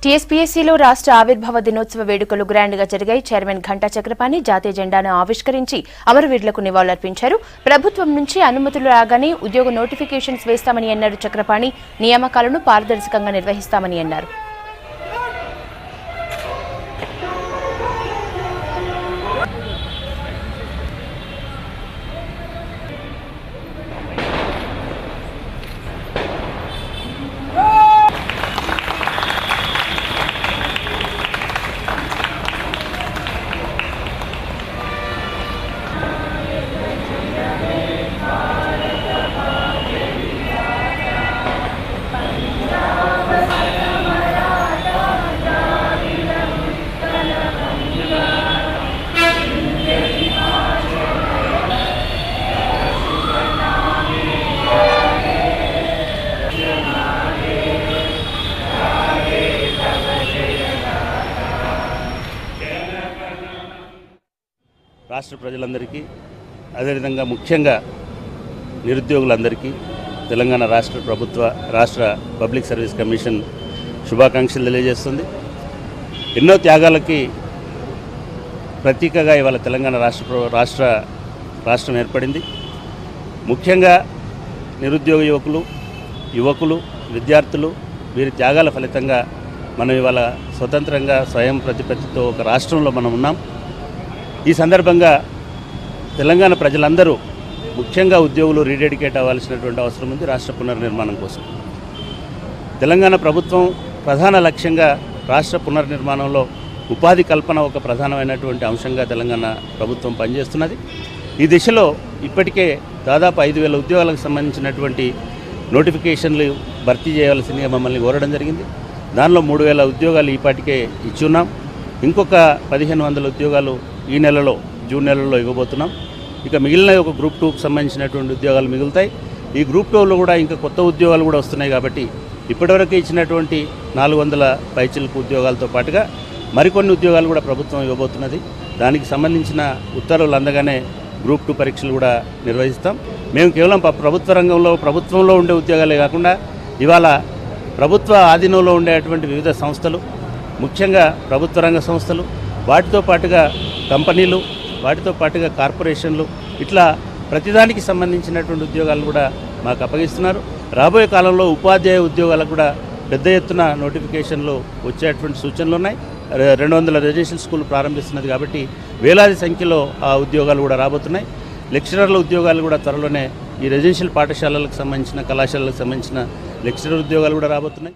టీఎస్పీఎస్సీలో రాష్ట్ర ఆవిర్భావ దినోత్సవ వేడుకలు గ్రాండ్ గా జరిగాయి. చైర్మన్ ఘంటా చక్రపాణి జాతీయ జెండాను ఆవిష్కరించి అమరవీరులకు నివాళులర్పించారు. ప్రభుత్వం నుంచి అనుమతులు రాగానే ఉద్యోగ నోటిఫికేషన్స్ వేస్తామని అన్నారు చక్రపాణి. నియామకాలను పారదర్శకంగా నిర్వహిస్తామని అన్నారు. రాష్ట్ర ప్రజలందరికీ అదేవిధంగా ముఖ్యంగా నిరుద్యోగులందరికీ తెలంగాణ రాష్ట్ర పబ్లిక్ సర్వీస్ కమిషన్ శుభాకాంక్షలు తెలియజేస్తుంది. ఎన్నో త్యాగాలకి ప్రతీకగా ఇవాళ తెలంగాణ రాష్ట్రం ఏర్పడింది. ముఖ్యంగా నిరుద్యోగ యువకులు విద్యార్థులు వీరి త్యాగాల ఫలితంగా మనం ఇవాళ స్వతంత్రంగా స్వయం ప్రతిపత్తితో ఒక రాష్ట్రంలో మనం ఉన్నాం. ఈ సందర్భంగా తెలంగాణ ప్రజలందరూ ముఖ్యంగా ఉద్యోగులు రీడెడికేట్ అవ్వాల్సినటువంటి అవసరం ఉంది రాష్ట్ర పునర్నిర్మాణం కోసం. తెలంగాణ ప్రభుత్వం ప్రధాన లక్ష్యంగా రాష్ట్ర పునర్నిర్మాణంలో ఉపాధి కల్పన ఒక ప్రధానమైనటువంటి అంశంగా తెలంగాణ ప్రభుత్వం పనిచేస్తున్నది. ఈ దిశలో ఇప్పటికే దాదాపు 5,000 ఉద్యోగాలకు సంబంధించినటువంటి నోటిఫికేషన్లు భర్తీ చేయవలసిందిగా మమ్మల్ని కోరడం జరిగింది. దానిలో 3,000 ఉద్యోగాలు ఈపాటికే ఇచ్చున్నాం. ఇంకొక 1,500 ఉద్యోగాలు ఈ నెలలో జూన్ నెలలో ఇవ్వబోతున్నాం. ఇక మిగిలిన ఒక గ్రూప్ 2కు సంబంధించినటువంటి ఉద్యోగాలు మిగులుతాయి. ఈ గ్రూప్ 2లో కూడా ఇంకా కొత్త ఉద్యోగాలు కూడా వస్తున్నాయి. కాబట్టి ఇప్పటివరకు ఇచ్చినటువంటి 400 పైచిలకు ఉద్యోగాలతో పాటుగా మరికొన్ని ఉద్యోగాలు కూడా ప్రభుత్వం ఇవ్వబోతున్నది. దానికి సంబంధించిన ఉత్తర్వులు అందగానే గ్రూప్ 2 పరీక్షలు కూడా నిర్వహిస్తాం. మేము కేవలం ప్రభుత్వంలో ఉండే ఉద్యోగాలే కాకుండా ఇవాళ ప్రభుత్వ ఆధీనంలో ఉండేటువంటి వివిధ సంస్థలు, ముఖ్యంగా ప్రభుత్వ రంగ సంస్థలు, వాటితో పాటుగా కంపెనీలు, వాటితో పాటుగా కార్పొరేషన్లు, ఇట్లా ప్రతిదానికి సంబంధించినటువంటి ఉద్యోగాలు కూడా మాకు అప్పగిస్తున్నారు. రాబోయే కాలంలో ఉపాధ్యాయ ఉద్యోగాలకు కూడా పెద్ద ఎత్తున నోటిఫికేషన్లు వచ్చేటువంటి సూచనలు ఉన్నాయి. 200 రెసిడెన్షియల్ స్కూల్ ప్రారంభిస్తున్నది కాబట్టి వేలాది సంఖ్యలో ఆ ఉద్యోగాలు కూడా రాబోతున్నాయి. లెక్చరర్ల ఉద్యోగాలు కూడా త్వరలోనే ఈ రెసిడెన్షియల్ పాఠశాలలకు సంబంధించిన కళాశాలలకు సంబంధించిన లెక్చరర్ ఉద్యోగాలు కూడా రాబోతున్నాయి.